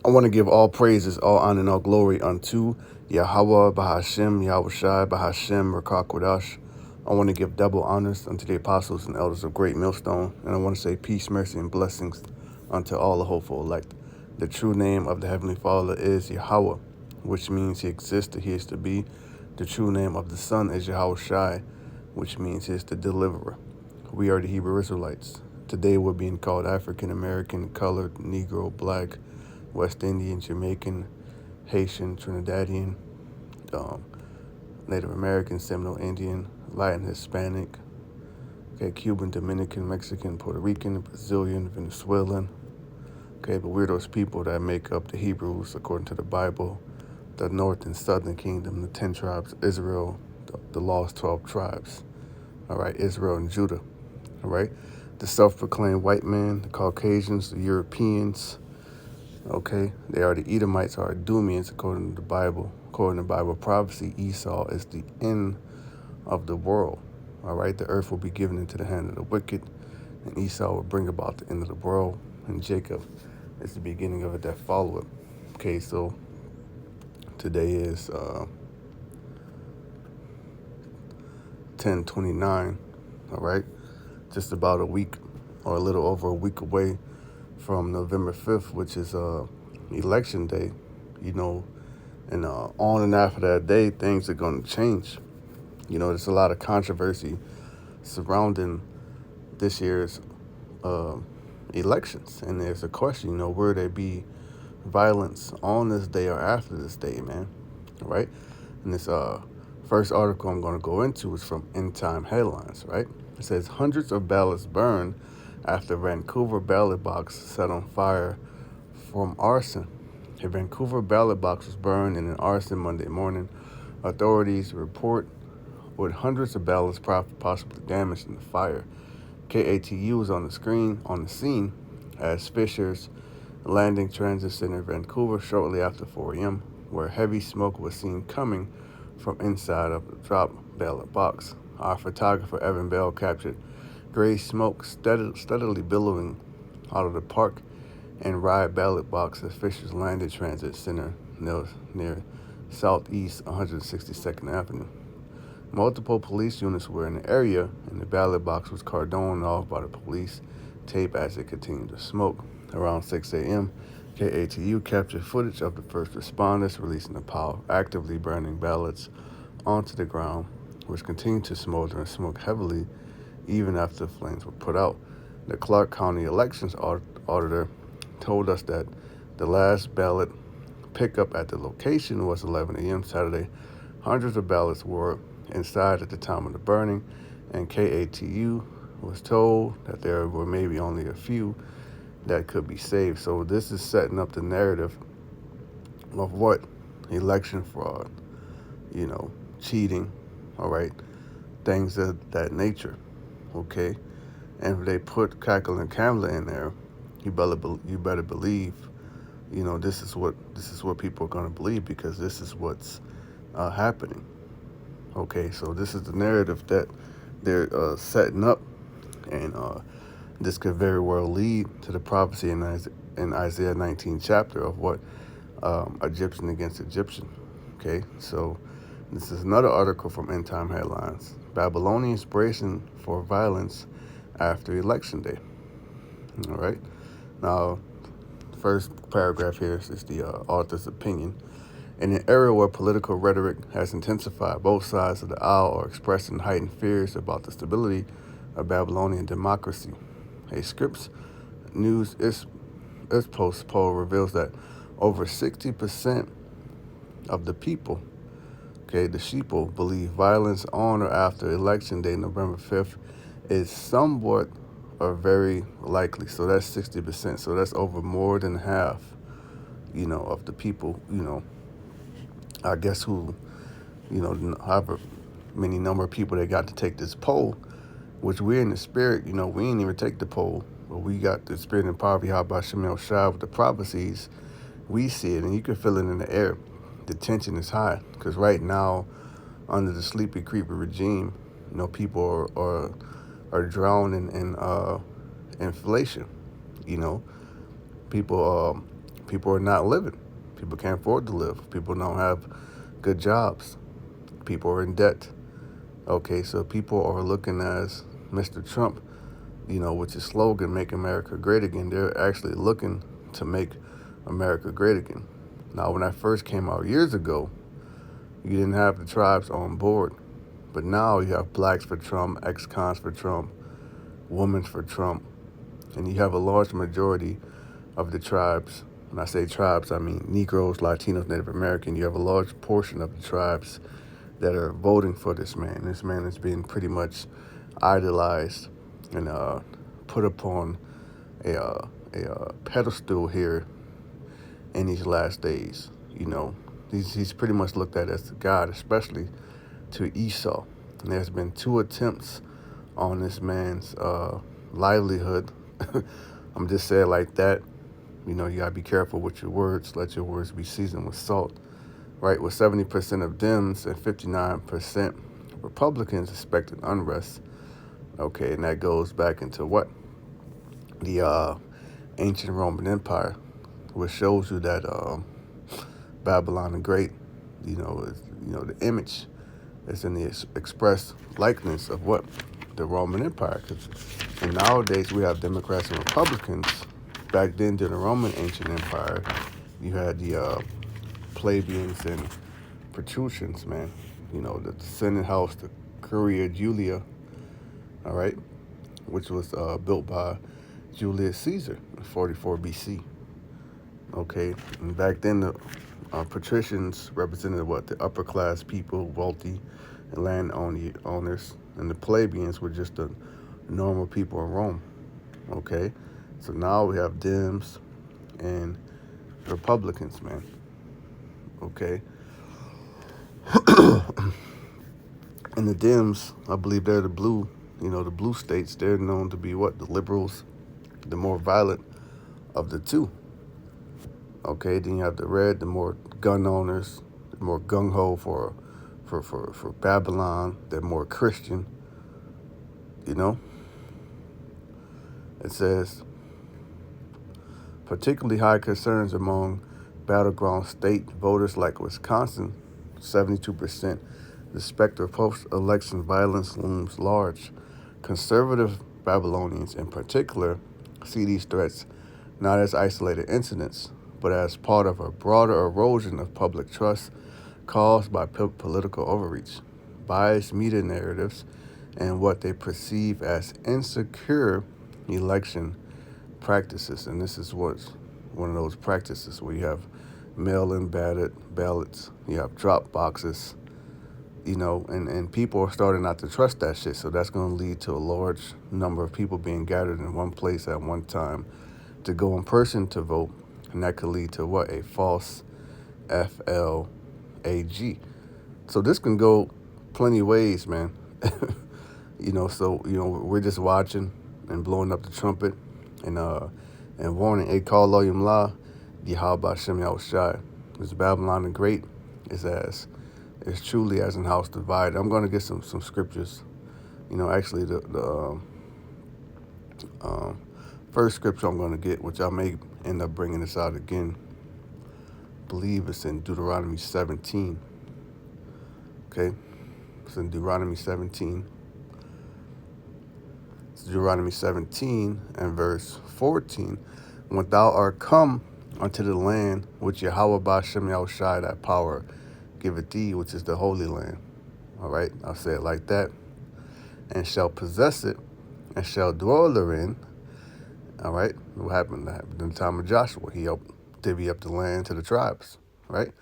I want to give all praises, all honor, and all glory unto Yahweh, Bahashem, Yahweh Shai, Bahashem, Rakakwadash. I want to give double honors unto the apostles and elders of Great Millstone, and I want to say peace, mercy, and blessings unto all the hopeful elect. The true name of the Heavenly Father is Yahweh, which means He exists, He is to be. The true name of the Son is Yahweh Shai, which means He is the deliverer. We are the Hebrew Israelites. Today we're being called African American, colored, Negro, black, West Indian, Jamaican, Haitian, Trinidadian, um, Native American, Seminole Indian, Latin, Hispanic, okay, Cuban, Dominican, Mexican, Puerto Rican, Brazilian, Venezuelan. Okay, but we're those people that make up the Hebrews according to the Bible, the North and Southern Kingdom, the 10 tribes, Israel, the lost 12 tribes. All right, Israel and Judah. All right, the self-proclaimed white man, the Caucasians, the Europeans. Okay, they are the Edomites, are Idumeans, according to the Bible. According to Bible prophecy, Esau is the end of the world. All right, the earth will be given into the hand of the wicked, and Esau will bring about the end of the world, and Jacob is the beginning of it that follow it. Okay, so today is 10/29. All right, just about a week or a little over a week away from November 5th, which is election day, and on and after that day, things are going to change. There's a lot of controversy surrounding this year's uh, elections, and there's a question, will there be violence on this day or after this day, man? All right? And this first article I'm going to go into is from End Time Headlines, right? It says hundreds of ballots burned after Vancouver ballot box set on fire from arson. A Vancouver ballot box was burned in an arson Monday morning. Authorities report with hundreds of ballots possibly damaged in the fire. KATU was on the scene as Fisher's Landing Transit Center, Vancouver, shortly after 4 a.m., where heavy smoke was seen coming from inside of the dropped ballot box. Our photographer Evan Bell captured gray smoke steadily billowing out of the park and ride ballot box at Fisher's Landing Transit Center near Southeast 162nd Avenue. Multiple police units were in the area, and the ballot box was cordoned off by the police tape as it continued to smoke. Around 6 a.m., KATU captured footage of the first responders releasing the pile of actively burning ballots onto the ground, which continued to smolder and smoke heavily even after the flames were put out. The Clark County Elections Auditor told us that the last ballot pickup at the location was 11 a.m. Saturday. Hundreds of ballots were inside at the time of the burning, and KATU was told that there were maybe only a few that could be saved. So this is setting up the narrative of what election fraud, cheating, all right, things of that nature, okay. And if they put Cackle and Kamala in there, you better believe, this is what people are going to believe, because this is what's happening. Okay, so this is the narrative that they're setting up, and this could very well lead to the prophecy in Isaiah 19 chapter of what Egyptian against Egyptian. Okay, so this is another article from End Time Headlines. Babylonian inspiration for violence after election day. All right, now first paragraph here is the author's opinion. In an era where political rhetoric has intensified, both sides of the aisle are expressing heightened fears about the stability of Babylonian democracy. A Scripps News Post poll reveals that over 60% of the people, okay, the sheeple, believe violence on or after Election Day, November 5th, is somewhat or very likely. So that's 60%. So that's over more than half, of the people, I guess who, however many number of people they got to take this poll, which we're in the spirit, we didn't even take the poll, but we got the spirit and power of Yahweh Shemel Shai with the prophecies. We see it, and you can feel it in the air. The tension is high, because right now, under the sleepy, creepy regime, people are drowning in inflation. People People are not living. People can't afford to live. People don't have good jobs. People are in debt. Okay, so people are looking as Mr. Trump, with his slogan, Make America Great Again. They're actually looking to make America great again. Now, when I first came out years ago, you didn't have the tribes on board. But now you have blacks for Trump, ex-cons for Trump, women for Trump, and you have a large majority of the tribes. When I say tribes, I mean Negroes, Latinos, Native American. You have a large portion of the tribes that are voting for this man. This man is being pretty much idolized and put upon a pedestal here in these last days. He's pretty much looked at as God, especially to Esau. And there's been 2 attempts on this man's livelihood. I'm just saying like that. You gotta be careful with your words. Let your words be seasoned with salt. Right, with 70% of Dems and 59% Republicans expecting unrest. Okay, and that goes back into what? The ancient Roman Empire, which shows you that Babylon the Great, the image is in the express likeness of what? The Roman Empire. And nowadays we have Democrats and Republicans. Back then, during the Roman ancient empire, you had the plebeians and patricians, man. The Senate House, the Curia Julia, all right, which was built by Julius Caesar in 44 BC. Okay, and back then the patricians represented what? The upper class people, wealthy and land owners, and the plebeians were just the normal people in Rome. Okay, so now we have Dems and Republicans, man. Okay. And the Dems, I believe they're the blue, the blue states. They're known to be what? The liberals, the more violent of the two. Okay, then you have the red, the more gun owners, the more gung-ho for Babylon. They're more Christian, It says, particularly high concerns among battleground state voters like Wisconsin, 72%. The specter of post-election violence looms large. Conservative Babylonians, in particular, see these threats not as isolated incidents, but as part of a broader erosion of public trust caused by political overreach, biased media narratives, and what they perceive as insecure election practices. And this is what's one of those practices where you have mail-in ballots, you have drop boxes, and people are starting not to trust that shit. So that's going to lead to a large number of people being gathered in one place at one time to go in person to vote. And that could lead to what? A false FLAG. So this can go plenty ways, man. We're just watching and blowing up the trumpet and warning, a call Loyum La, Yahweh Shem Yahushai. This Babylon the Great is truly as an house divided. I'm going to get some scriptures. Actually the first scripture I'm going to get, which I may end up bringing this out again, I believe it's in Deuteronomy 17. Okay, it's in Deuteronomy 17. It's Deuteronomy 17 and verse 14. When thou art come unto the land which Yahweh Ba'Shem Yahushai, thy power, giveth thee, which is the Holy Land. All right, I'll say it like that. And shall possess it, and shall dwell therein. All right, what happened? That happened in the time of Joshua. He helped divvy up the land to the tribes, right?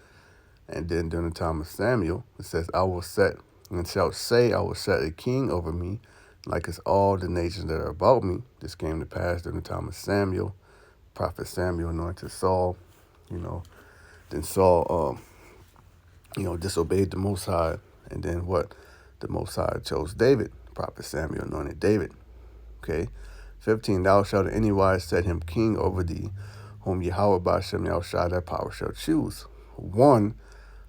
And then during the time of Samuel, it says, I will set, and shall say, I will set a king over me, like as all the nations that are about me. This came to pass during the time of Samuel. Prophet Samuel anointed Saul, Then Saul, disobeyed the Most High. And then what? The Most High chose David. Prophet Samuel anointed David. Okay. 15, thou shalt in any wise set him king over thee, whom Yahweh Ba'Shem Yahushai thy power shall choose. One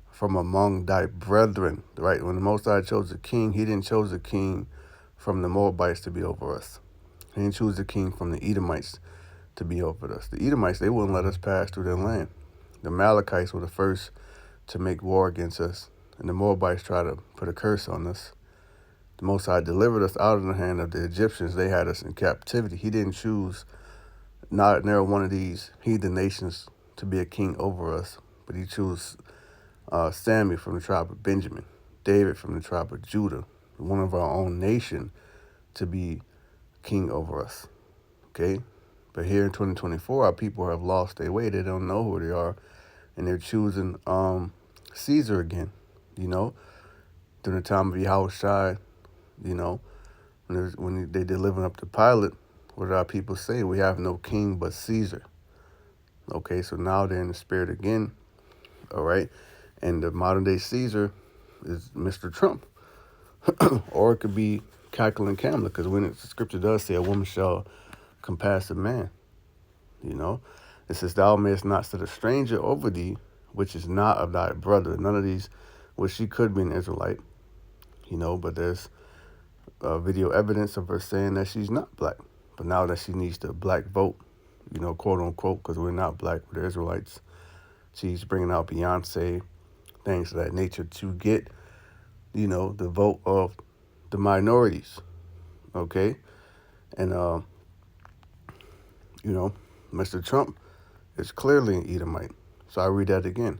from among thy brethren. Right? When the Most High chose a king, he didn't choose a king from the Moabites to be over us. He didn't choose a king from the Edomites to be over us. The Edomites, they wouldn't let us pass through their land. The Amalekites were the first to make war against us, and the Moabites tried to put a curse on us. The Most High delivered us out of the hand of the Egyptians. They had us in captivity. He didn't choose not near one of these heathen nations to be a king over us, but he chose Samuel from the tribe of Benjamin, David from the tribe of Judah, one of our own nation, to be king over us. Okay? But here in 2024, our people have lost their way. They don't know who they are, and they're choosing Caesar again. You know, during the time of Yahushua, you know, when they delivering up the Pilate, what did our people say? We have no king but Caesar. Okay, so now they're in the spirit again. All right, and the modern day Caesar is Mr. Trump, or it could be cackling Kamala, because when the scripture does say a woman shall compass a man, you know, it says thou mayest not set a stranger over thee, which is not of thy brother. None of these, well, she could be an Israelite, you know, but there's video evidence of her saying that she's not black. But now that she needs the black vote, you know, quote unquote, because we're not black, we're Israelites, she's bringing out Beyonce, things of that nature to get, you know, the vote of the minorities. Okay? And, you know, Mr. Trump is clearly an Edomite. So I read that again.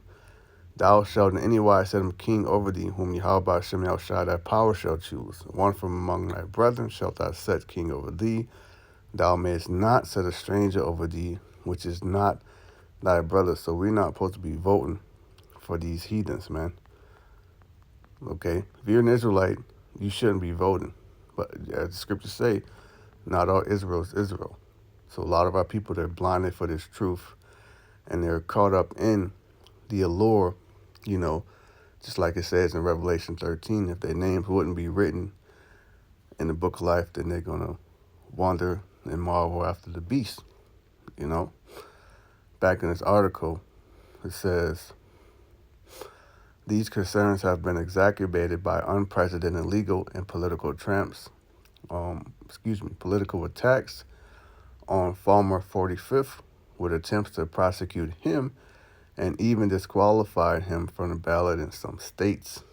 Thou shalt in any wise set him king over thee, whom Yahweh Shem Yahushua thy power shall choose. One from among thy brethren shalt thou set king over thee. Thou mayest not set a stranger over thee, which is not thy brother. So we're not supposed to be voting for these heathens, man. Okay? If you're an Israelite, you shouldn't be voting. But as the scriptures say, not all Israel is Israel. So a lot of our people, they're blinded for this truth, and they're caught up in the allure, you know, just like it says in Revelation 13, if their names wouldn't be written in the book of life, then they're going to wander and marvel after the beast, you know. Back in this article, it says, these concerns have been exacerbated by unprecedented legal and political political attacks on former 45th, with attempts to prosecute him and even disqualified him from the ballot in some states.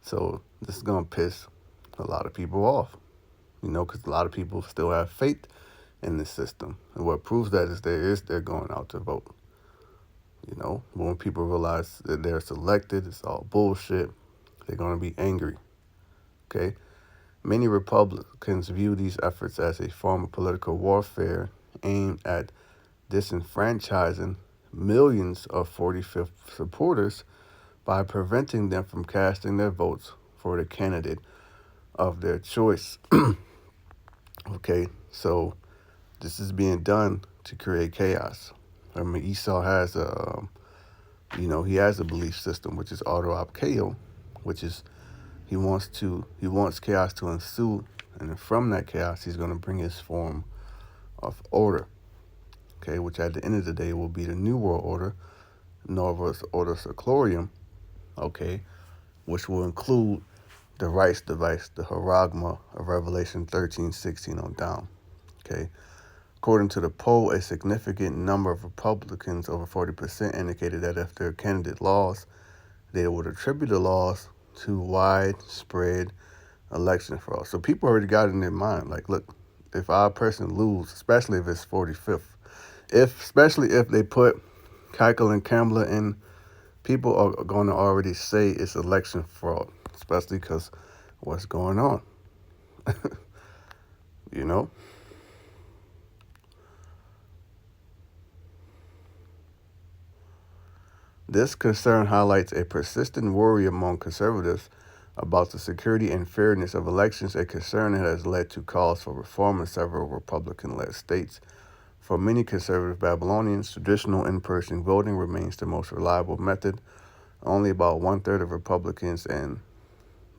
So this is going to piss a lot of people off, you know, because a lot of people still have faith in this system. And what proves that is they're going out to vote. You know, when people realize that they're selected, it's all bullshit, they're going to be angry. Okay? Many Republicans view these efforts as a form of political warfare aimed at disenfranchising millions of 45th supporters by preventing them from casting their votes for the candidate of their choice. Okay, so this is being done to create chaos. I mean, Esau has he has a belief system, which is auto abkeo, which is he wants chaos to ensue, and from that chaos, he's going to bring his form of order. Okay, which at the end of the day will be the New World Order, Novus Ordo Seclorum, okay, which will include the Rice device, the Haragma of Revelation 13:16 on down. Okay, according to the poll, a significant number of Republicans, over 40%, indicated that if their candidate lost, they would attribute the loss to widespread election fraud. So people already got it in their mind, like, look, if our person lose, especially if it's 45th, especially if they put Keichel and Kamala in, people are going to already say it's election fraud, especially because what's going on, you know? This concern highlights a persistent worry among conservatives about the security and fairness of elections, a concern that has led to calls for reform in several Republican-led states. For many conservative Babylonians, traditional in-person voting remains the most reliable method. Only about one-third of Republicans and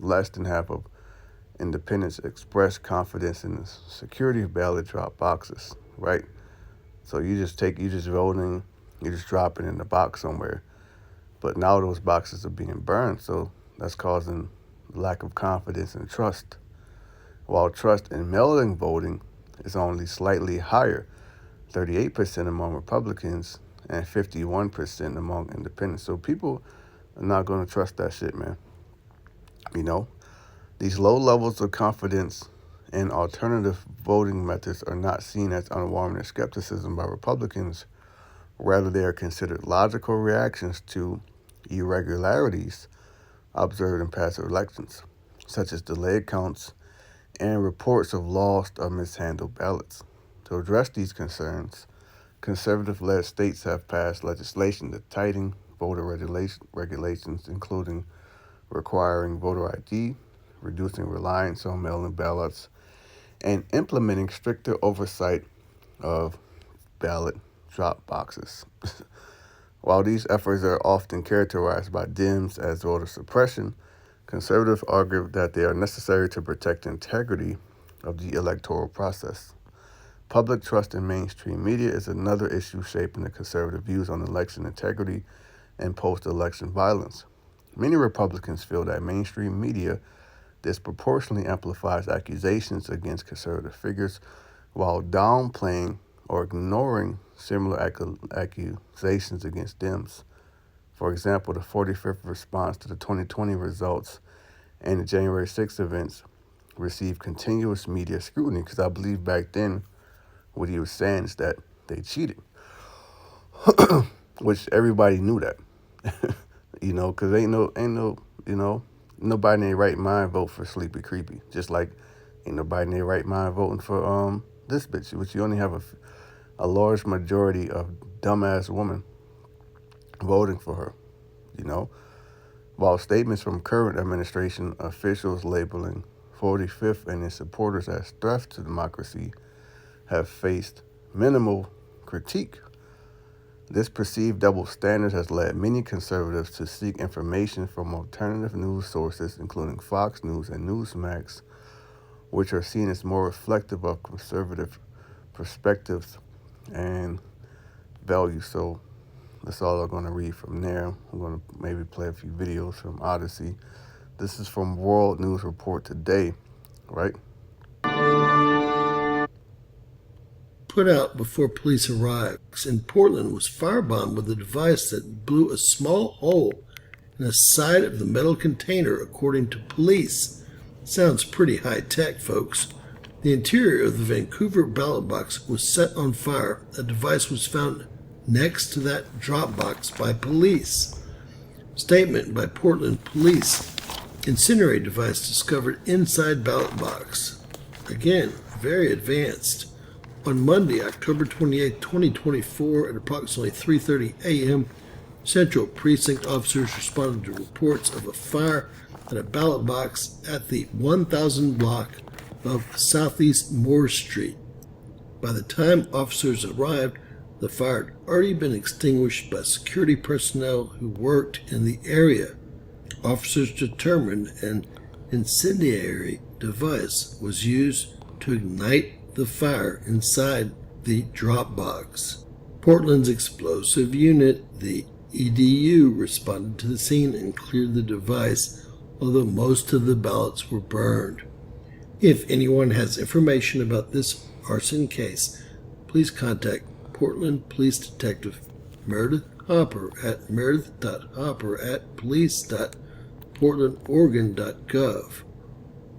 less than half of independents express confidence in the security of ballot drop boxes, right? So you just voting, you just drop it in the box somewhere. But now those boxes are being burned, so that's causing lack of confidence and trust. While trust in mail-in voting is only slightly higher, 38% among Republicans, and 51% among independents. So people are not going to trust that shit, man. You know, these low levels of confidence in alternative voting methods are not seen as unwarranted skepticism by Republicans. Rather, they are considered logical reactions to irregularities observed in past elections, such as delayed counts and reports of lost or mishandled ballots. To address these concerns, conservative-led states have passed legislation to tighten voter regulations, including requiring voter ID, reducing reliance on mail-in ballots, and implementing stricter oversight of ballot drop boxes. While these efforts are often characterized by Dems as voter suppression, conservatives argue that they are necessary to protect the integrity of the electoral process. Public trust in mainstream media is another issue shaping the conservative views on election integrity and post-election violence. Many Republicans feel that mainstream media disproportionately amplifies accusations against conservative figures while downplaying or ignoring similar accusations against Dems. For example, the 45th response to the 2020 results and the January 6th events received continuous media scrutiny, because I believe back then what he was saying is that they cheated, which everybody knew that. Because ain't no, nobody in their right mind vote for Sleepy Creepy. Just like ain't nobody in their right mind voting for this bitch, which you only have a large majority of dumbass women voting for her, While statements from current administration officials labeling 45th and its supporters as threats to democracy have faced minimal critique. This perceived double standard has led many conservatives to seek information from alternative news sources, including Fox News and Newsmax, which are seen as more reflective of conservative perspectives and values. So that's all I'm going to read from there. I'm going to maybe play a few videos from Odyssey. This is from World News Report today, right? Put out before police arrived in Portland was firebombed with a device that blew a small hole in the side of the metal container, according to police. Sounds pretty high-tech, folks. The interior of the Vancouver ballot box was set on fire. A device was found next to that drop box by police. Statement by Portland police. Incinerate device discovered inside ballot box. Again, very advanced. On Monday, October 28, 2024, at approximately 3:30 a.m., Central Precinct officers responded to reports of a fire at a ballot box at the 1000 block of Southeast Moore Street. By the time officers arrived, the fire had already been extinguished by security personnel who worked in the area. Officers determined an incendiary device was used to ignite the fire inside the drop box. Portland's explosive unit, the EDU, responded to the scene and cleared the device, although most of the ballots were burned. If anyone has information about this arson case, please contact Portland Police Detective Meredith Hopper at meredith.hopper@police.portlandoregon.gov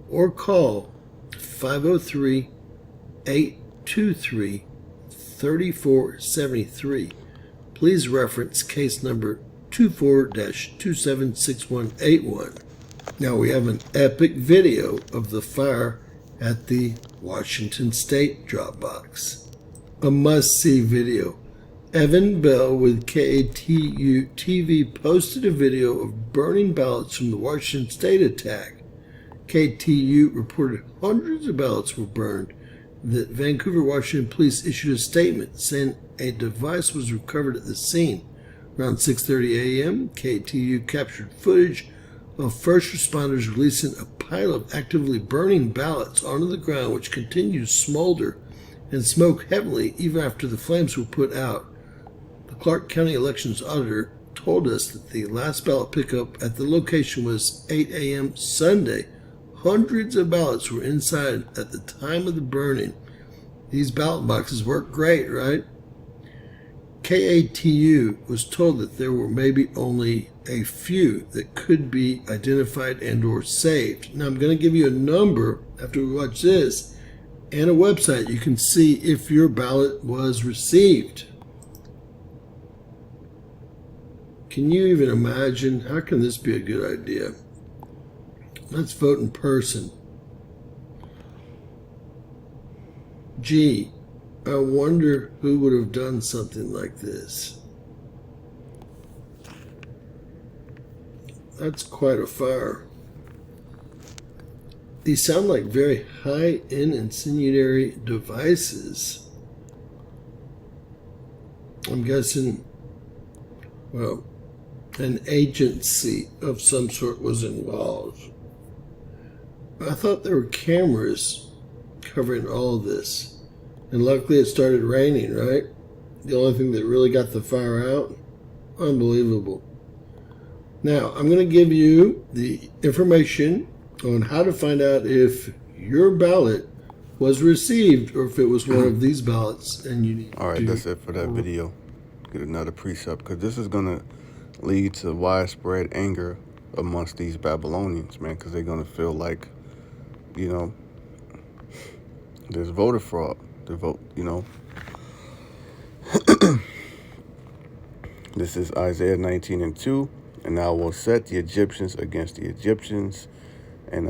or call 503-823-3473. Please reference case number 24-276181. Now we have an epic video of the fire at the Washington State Dropbox. A must-see video. Evan Bell with KATU TV posted a video of burning ballots from the Washington State attack. KTU reported hundreds of ballots were burned. The Vancouver, Washington police issued a statement saying a device was recovered at the scene. Around 6:30 a.m., KTU captured footage of first responders releasing a pile of actively burning ballots onto the ground, which continued to smolder and smoke heavily even after the flames were put out. The Clark County Elections Auditor told us that the last ballot pickup at the location was 8 a.m. Sunday. Hundreds of ballots were inside at the time of the burning. These ballot boxes work great, right? KATU was told that there were maybe only a few that could be identified and or saved. Now I'm going to give you a number after we watch this and a website you can see if your ballot was received. Can you even imagine? How can this be a good idea? Let's vote in person. Gee, I wonder who would have done something like this. That's quite a fire. These sound like very high-end incendiary devices. I'm guessing, well, an agency of some sort was involved. I thought there were cameras covering all of this. And luckily it started raining, right? The only thing that really got the fire out. Unbelievable. Now, I'm going to give you the information on how to find out if your ballot was received or if it was one of these ballots and you need All right, to. that's it for that video. Get another precept because this is going to lead to widespread anger amongst these Babylonians, man, because they're going to feel like, there's voter fraud. The vote, This is Isaiah 19:2, and I will set the Egyptians against the Egyptians. And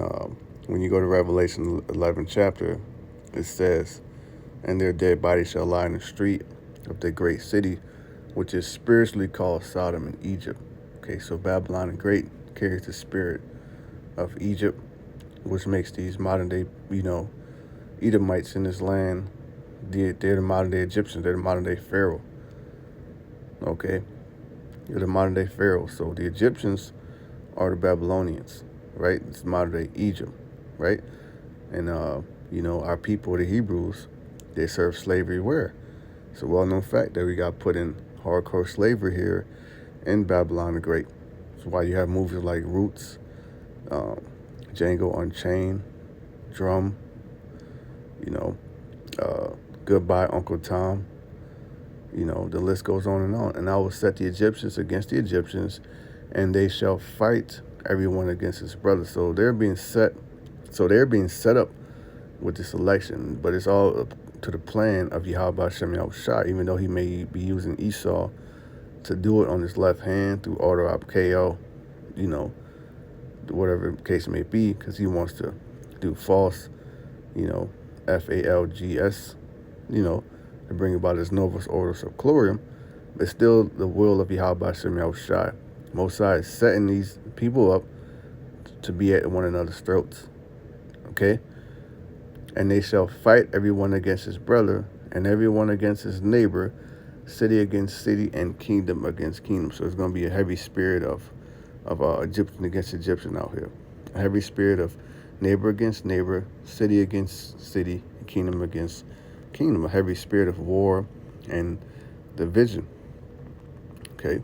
when you go to Revelation 11 chapter, it says, and their dead bodies shall lie in the street of the great city, which is spiritually called Sodom and Egypt. Okay, so Babylon the Great carries the spirit of Egypt, which makes these modern day, Edomites in this land, they're the modern day Egyptians, they're the modern day Pharaoh. Okay, they're the modern day Pharaoh. So the Egyptians are the Babylonians, right? It's modern day Egypt, right? And our people, the Hebrews, they served slavery where? It's a well-known fact that we got put in hardcore slavery here in Babylon the Great. That's why you have movies like Roots, Django Unchained, Drum, Goodbye Uncle Tom. The list goes on and on. And I will set the Egyptians against the Egyptians, and they shall fight everyone against his brother. So they're being set up with this election, but it's all up to the plan of Yahweh Shem Yahushua, even though he may be using Esau to do it on his left hand through order of KO, whatever the case may be, because he wants to do false, FALGS, to bring about his Novus Ordo Seclorum. But still the will of Yahweh Shem Yahushua. Mosai is setting these people up to be at one another's throats. Okay? And they shall fight everyone against his brother, and everyone against his neighbor, city against city, and kingdom against kingdom. So it's going to be a heavy spirit of Egyptian against Egyptian out here. A heavy spirit of neighbor against neighbor, city against city, kingdom against kingdom. A heavy spirit of war and division. Okay.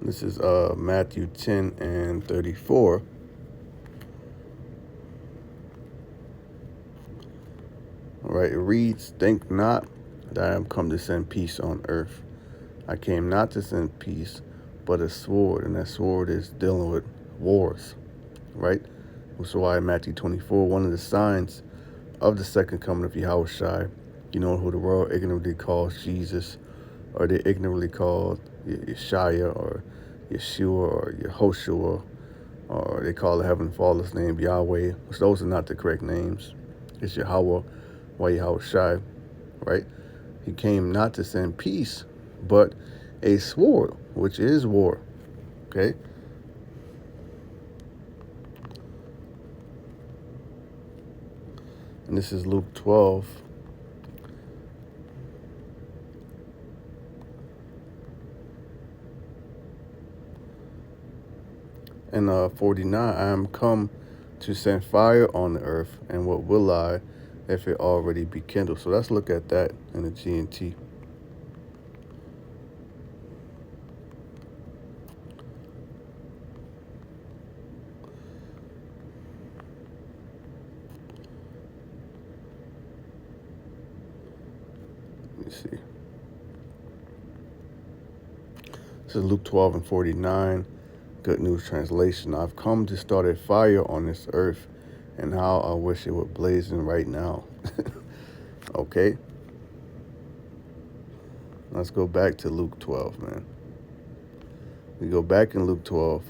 This is Matthew 10:34. All right, it reads, think not that I am come to send peace on earth. I came not to send peace, but a sword, and that sword is dealing with wars, right? So why in Matthew 24, one of the signs of the second coming of Yahushua, who the world ignorantly calls Jesus, or they ignorantly call Yeshaya, or Yeshua, or Yehoshua, or they call the Heavenly Father's name Yahweh, which those are not the correct names. It's Yahweh, Yahushua, right? He came not to send peace, but a sword, which is war. Okay? And this is Luke 12. And 49, I am come to send fire on the earth, and what will I if it already be kindled? So let's look at that in the G&T. see. This is Luke 12 and 49. Good News Translation. I've come to start a fire on this earth, and how I wish it would blazing right now. Okay, let's go back to Luke 12, man. We go back in Luke 12,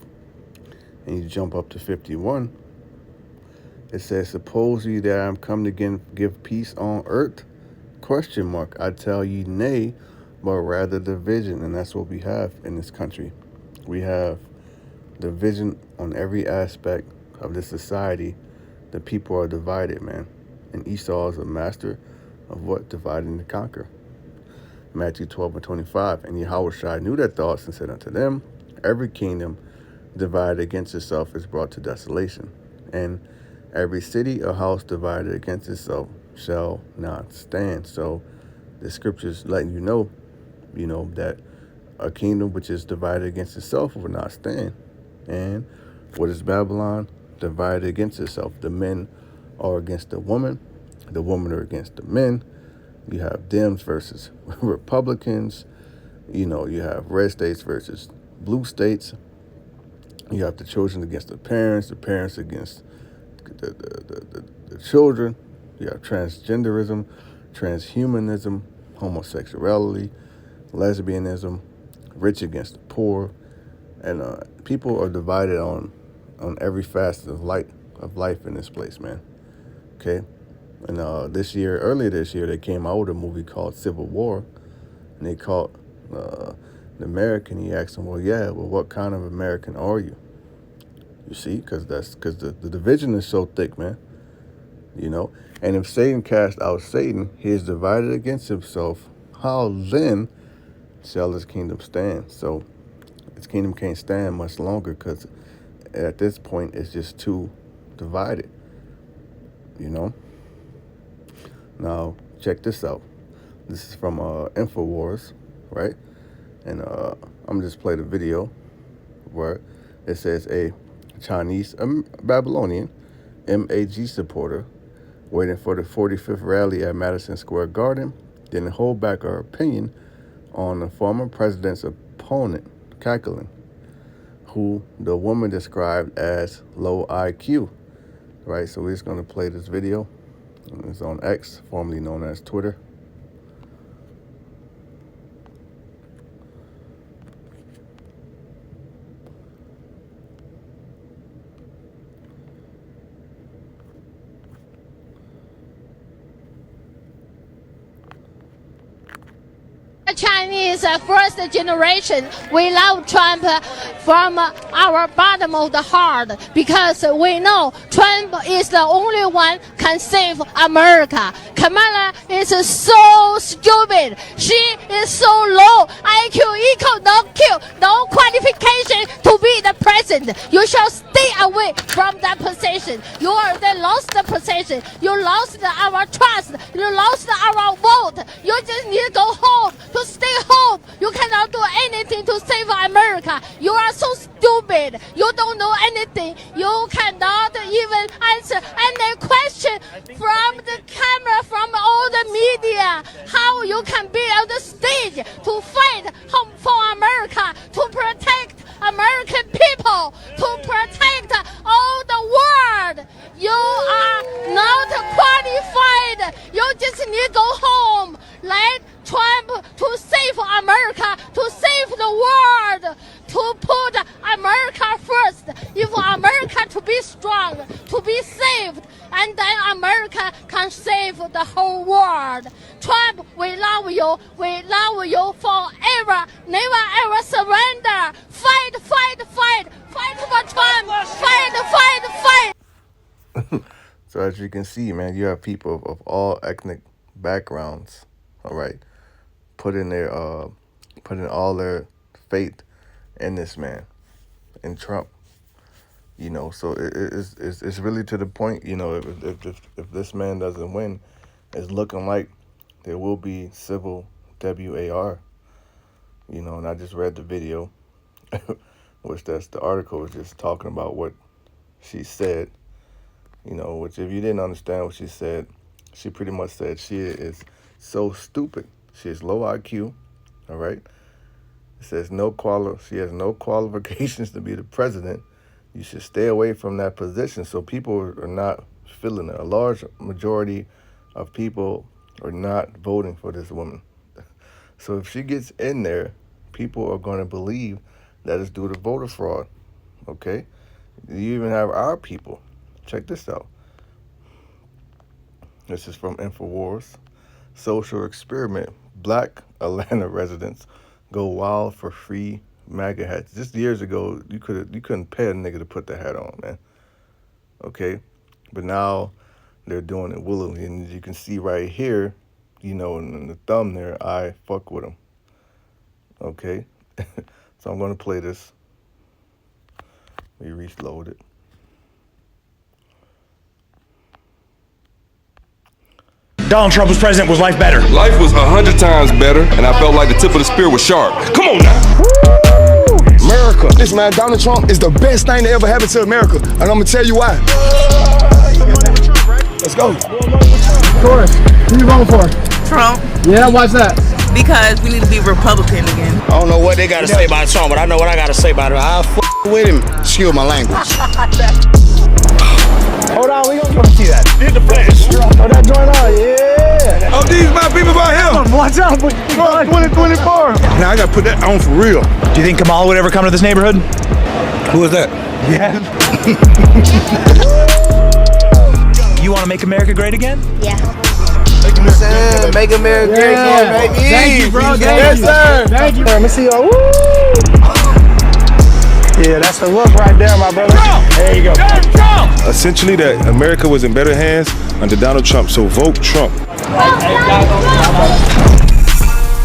and you jump up to 51. It says, suppose ye that I am come to give peace on earth? Question mark. I tell ye nay, but rather division. And that's what we have in this country. We have division on every aspect of this society. The people are divided, man. And Esau is a master of what? Divide and to conquer. Matthew 12 and 25. And Yahushua knew their thoughts and said unto them, every kingdom divided against itself is brought to desolation. And every city or house divided against itself shall not stand. So the scriptures letting you know, that a kingdom which is divided against itself will not stand. And what is Babylon? Divided against itself. The men are against the woman are against the men. You have Dems versus Republicans. You have red states versus blue states. You have the children against the parents against the children. You have transgenderism, transhumanism, homosexuality, lesbianism, rich against the poor, and people are divided on every facet of life in this place, man. Okay, and earlier this year, they came out with a movie called Civil War, and they called the American. He asked him, well, what kind of American are you? You see, because the division is so thick, man. And if Satan cast out Satan, he is divided against himself. How then shall his kingdom stand? So his kingdom can't stand much longer, because at this point it's just too divided. Now check this out. This is from Infowars, right? And I'm just play the video where it says a Chinese Babylonian MAG supporter waiting for the 45th rally at Madison Square Garden didn't hold back her opinion on the former president's opponent, Kakalin, who the woman described as low IQ. Right, so we're just going to play this video. It's on X, formerly known as Twitter. Chinese first generation, we love Trump from our bottom of the heart, because we know Trump is the only one can save America. Kamala is so stupid. She is so low IQ, equal, no qualification to be the president. You shall stay away from that position. You are the lost position. You lost our trust. You lost our vote. You just need to go home, to stay home. You cannot do anything to save America. You are so stupid. You don't know anything. You cannot even answer any question from the camera, from all the media. How you can be on the stage to fight for America, to protect American people, to protect all the world. You are not qualified. You just need to go home. Let Trump to save America, to save the world, to put America first. If America to be strong, to be saved, and then America can save the whole world. Trump, we love you. We love you forever. Never ever surrender. Fight, fight, fight. Fight for Trump. Fight, fight, fight. So as you can see, man, you have people of all ethnic backgrounds, all right, putting all their faith in this man, in Trump. So it's really to the point. If this man doesn't win, it's looking like there will be civil war. And I just read the video, which the article was just talking about what she said. Which if you didn't understand what she said, she pretty much said she is so stupid. She has low IQ. All right. It says she has no qualifications to be the president. You should stay away from that position. So people are not feeling it. A large majority of people are not voting for this woman. So if she gets in there, people are going to believe that it's due to voter fraud. Okay? You even have our people. Check this out. This is from InfoWars. Social experiment. Black Atlanta residents go wild for free MAGA hats. Just years ago, you couldn't pay a nigga to put the hat on, man. Okay? But now they're doing it willingly. And as you can see right here, in the thumb there, I fuck with them. Okay? So I'm going to play this. We reload it. Donald Trump was president, was life better? Life was 100 times better, and I felt like the tip of the spear was sharp. Come on now. America. Listen, man, Donald Trump is the best thing that ever happened to America, and I'm gonna tell you why. Let's go. Of course. Who you voting for? Trump. Yeah, why's that? Because we need to be Republican again. I don't know what they got to say about Trump, but I know what I got to say about him. I'll with him. Excuse my language. Hold on, we gonna see that. Did the flash. Oh, that joint on, yeah. Oh, these my people by him. Watch out, 2024. Now I gotta put that on for real. Do you think Kamala would ever come to this neighborhood? Who is that? Yeah. You want to make America great again? Yeah. Make America great again, baby. Thank you, bro. Yes, sir. Thank you. Let me see y'all. Woo! Yeah, that's the look right there, my brother. There you go. Essentially, that America was in better hands under Donald Trump, so vote Trump.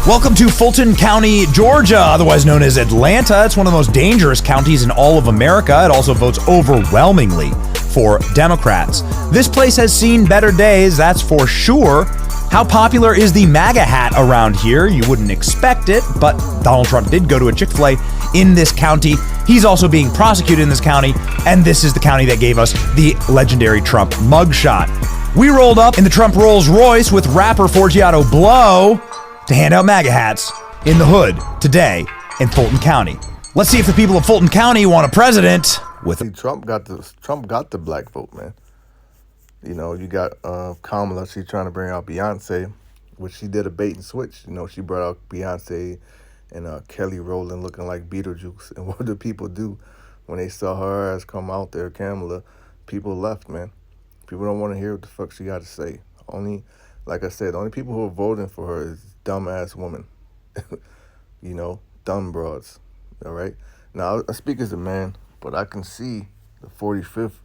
Welcome to Fulton County, Georgia, otherwise known as Atlanta. It's one of the most dangerous counties in all of America. It also votes overwhelmingly for Democrats. This place has seen better days, that's for sure. How popular is the MAGA hat around here? You wouldn't expect it, but Donald Trump did go to a Chick-fil-A in this county. He's also being prosecuted in this county, and this is the county that gave us the legendary Trump mugshot. We rolled up in the Trump Rolls Royce with rapper Forgiato Blow to hand out MAGA hats in the hood today in Fulton County. Let's see if the people of Fulton County want a president with See, Trump got the black vote, man. You got Kamala. She's trying to bring out Beyonce, which she did a bait and switch. She brought out Beyonce and Kelly Rowland looking like Beetlejuice. And what do people do when they saw her ass come out there, Kamala? People left, man. People don't want to hear what the fuck she got to say. Like I said, the only people who are voting for her is dumbass women. Dumb broads. All right? Now, I speak as a man, but I can see the 45th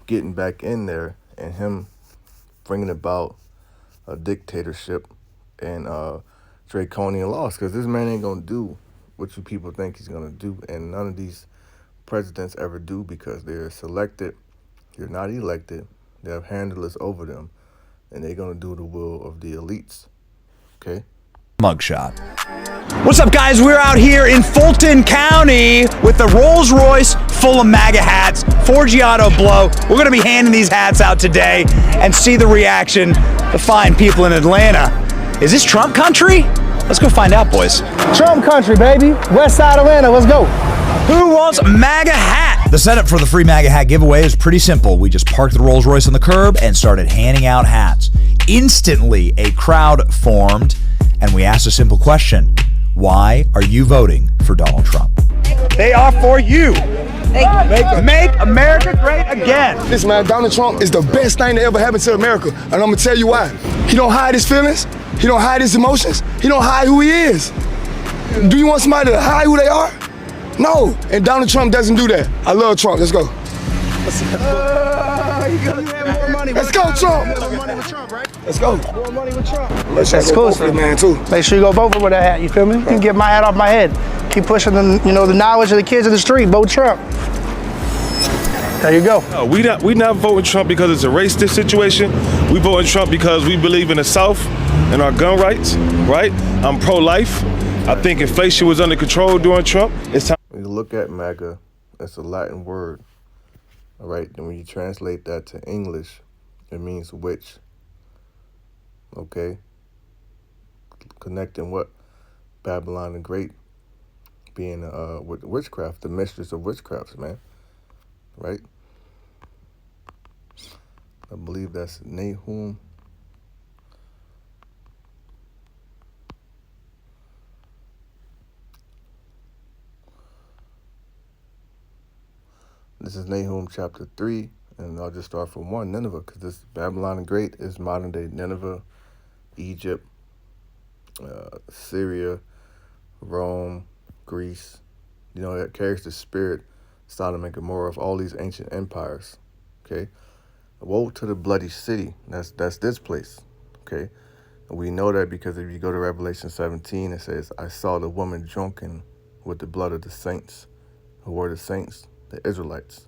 getting back in there and him bringing about a dictatorship and draconian laws, because this man ain't going to do what you people think he's going to do, and none of these presidents ever do, because they're selected, they're not elected, they have handlers over them, and they're going to do the will of the elites, okay? mugshot. What's up, guys? We're out here in Fulton County with the Rolls Royce full of MAGA hats, Forgiato Blow. We're going to be handing these hats out today and see the reaction to fine people in Atlanta. Is this Trump country? Let's go find out, boys. Trump country, baby. West side Atlanta, let's go. Who wants MAGA hat? The setup for the free MAGA hat giveaway is pretty simple. We just parked the Rolls Royce on the curb and started handing out hats. Instantly, a crowd formed, and we asked a simple question. Why are you voting for Donald Trump? They are for you. Make America great again. Listen, man, Donald Trump is the best thing that ever happened to America, and I'm gonna tell you why. He don't hide his feelings. He don't hide his emotions. He don't hide who he is. Do you want somebody to hide who they are? No, and Donald Trump doesn't do that. I love Trump. Let's go. Let's go, Trump. Let's go. More money with Trump. That's cool, man, too. Make sure you go vote for with that hat, you feel me? You can get my hat off my head. Keep pushing the knowledge of the kids in the street. Vote Trump. There you go. No, we not voting Trump because it's a racist situation. We voting Trump because we believe in the South and our gun rights, right? I'm pro-life. I think inflation was under control during Trump. It's time. When you look at MAGA, it's a Latin word, all right? And when you translate that to English, it means witch, okay? connecting what Babylon the Great being with witchcraft, the mistress of witchcrafts, man. Right? I believe that's Nahum. This is Nahum chapter 3, and I'll just start from 1, Nineveh, because this Babylon the Great is modern-day Nineveh, Egypt, Syria, Rome, Greece. You know, that carries the spirit, Sodom and Gomorrah, of all these ancient empires, okay? Woe to the bloody city. That's this place, okay? And we know that because if you go to Revelation 17, it says, I saw the woman drunken with the blood of the saints. Who were the saints? The Israelites,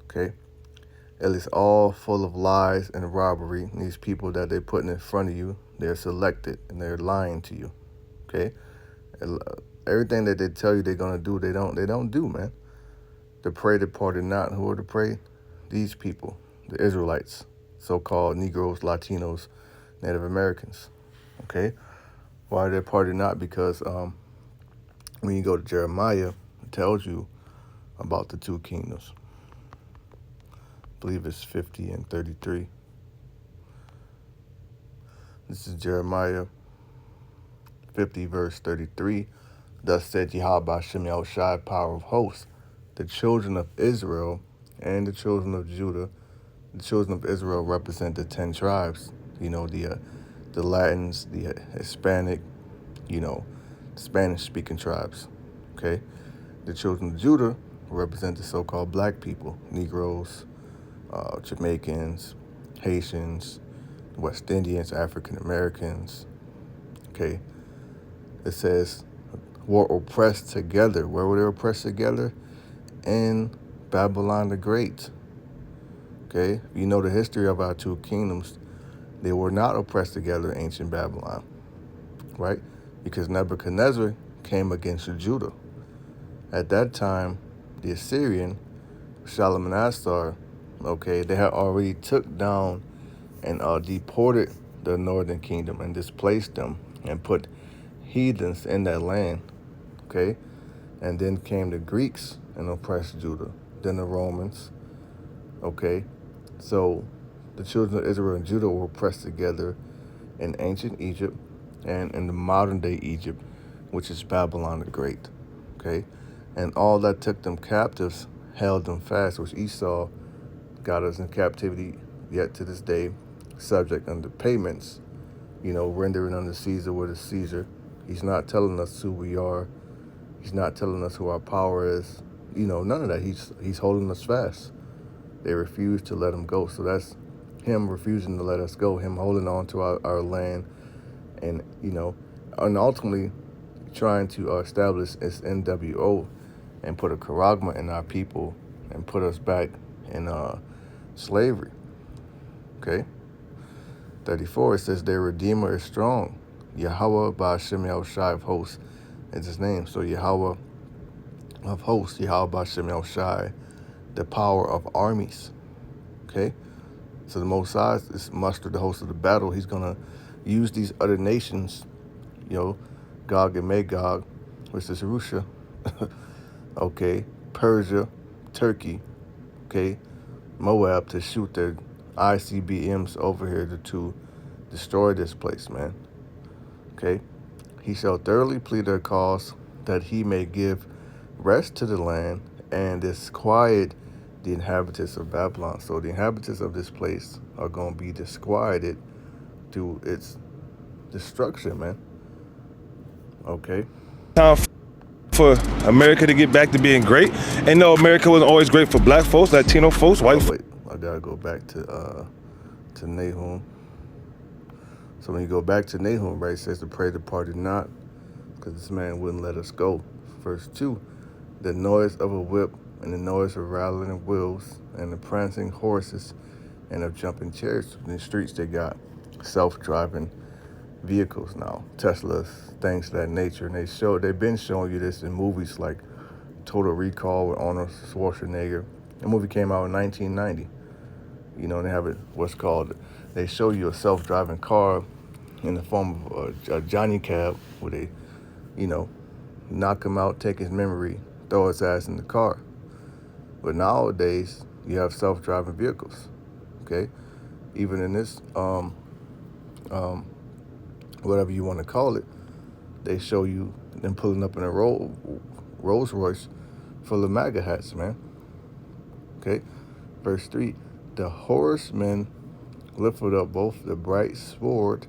okay? It is all full of lies and robbery. These people that they're putting in front of you, they're selected and they're lying to you, okay? Everything that they tell you they're gonna do, they don't do, man. The prey departed not. Who are the prey? These people, the Israelites, so-called Negroes, Latinos, Native Americans, okay? Why they departed not? Because when you go to Jeremiah, it tells you about the two kingdoms. I believe it's 50 and 33. This is Jeremiah 50, verse 33. Thus said Yahweh Shem Yahushai, power of hosts, the children of Israel and the children of Judah. The children of Israel represent the 10 tribes. You know, the Latins, the Hispanic, you know, Spanish-speaking tribes, okay? The children of Judah represent the so-called black people, Negroes, Jamaicans, Haitians, West Indians, African Americans, okay? It says, were oppressed together. Where were they oppressed together? In Babylon the Great, okay? You know the history of our two kingdoms. They were not oppressed together in ancient Babylon, right? Because Nebuchadnezzar came against Judah. At that time, the Assyrian, Shalmaneser, okay, they had already took down and deported the northern kingdom and displaced them and put heathens in that land, okay? And then came the Greeks and oppressed Judah, then the Romans, okay? So the children of Israel and Judah were oppressed together in ancient Egypt and in the modern day Egypt, which is Babylon the Great, okay? And all that took them captives held them fast, which Esau got us in captivity yet to this day, subject under payments, you know, rendering unto Caesar what is Caesar. He's not telling us who we are. He's not telling us who our power is. You know, none of that. He's holding us fast. They refuse to let him go. So that's him refusing to let us go, him holding on to our land, and, you know, and ultimately trying to establish its NWO and put a charagma in our people and put us back in slavery, okay? 34, it says, their Redeemer is strong. Yahweh Ba'Shem Yahushai of hosts is his name. So Yahweh of hosts, Yahweh Ba'Shem Yahushai, the power of armies, okay? So the Most High is mustered the host of the battle. He's going to use these other nations, you know, Gog and Magog, which is Russia, okay, Persia, Turkey, okay, Moab, to shoot their ICBMs over here to destroy this place, man, okay? He shall thoroughly plead their cause, that he may give rest to the land and disquiet the inhabitants of Babylon. So the inhabitants of this place are going to be disquieted through its destruction, man, okay? Time for America to get back to being great. And no, America wasn't always great for black folks, Latino folks, white folks. Wait, I gotta go back to Nahum. So when you go back to Nahum, right, it says the prey departed not, because this man wouldn't let us go. Verse 2, the noise of a whip and the noise of rattling wheels and the prancing horses and of jumping chariots. In the streets, they got self-driving vehicles now, Teslas, things of that nature. And they've been showing you this in movies like Total Recall with Arnold Schwarzenegger. The movie came out in 1990. You know, they have it, they show you a self-driving car in the form of a Johnny Cab, where they, knock him out, take his memory, throw his ass in the car. But nowadays, you have self-driving vehicles, okay? Even in this, whatever you want to call it, they show you them pulling up in a Rolls Royce full of MAGA hats, man. Okay? Verse 3, the horsemen lifted up both the bright sword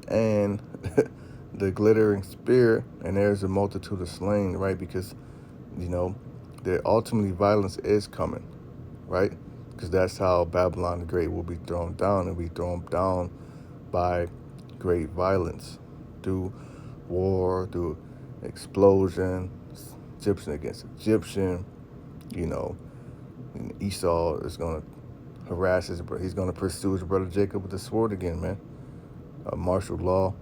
and the glittering spear, and there's a multitude of slain, right? Because, that ultimately violence is coming, right? Because that's how Babylon the Great will be thrown down, and be thrown down by great violence through war, through explosion, Egyptian against Egyptian. Esau is going to harass his brother. He's going to pursue his brother Jacob with the sword again, man. Martial law,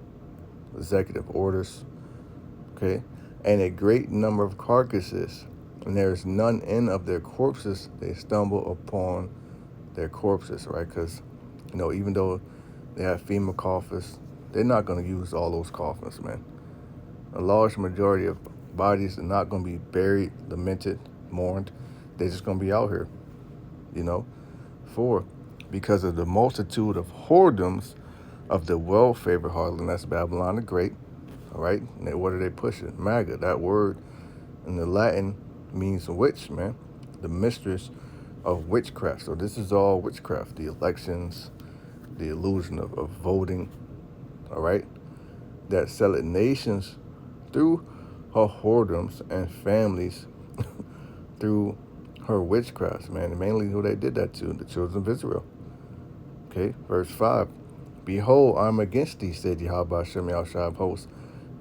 executive orders, okay? And a great number of carcasses, and there is none in of their corpses. They stumble upon their corpses, right? Because, even though they have FEMA coffins, they're not going to use all those coffins, man. A large majority of bodies are not going to be buried, lamented, mourned. They're just going to be out here, 4, because of the multitude of whoredoms of the well-favored harlot, that's Babylon the Great, all right? And what are they pushing? MAGA. That word in the Latin means witch, man. The mistress of witchcraft. So this is all witchcraft. The elections, the illusion of voting, all right? That selleth nations through her whoredoms and families through her witchcrafts, man. And mainly who they did that to, the children of Israel. Okay, verse 5. Behold, I am against thee, said Yahweh Hashem Yahushua of hosts,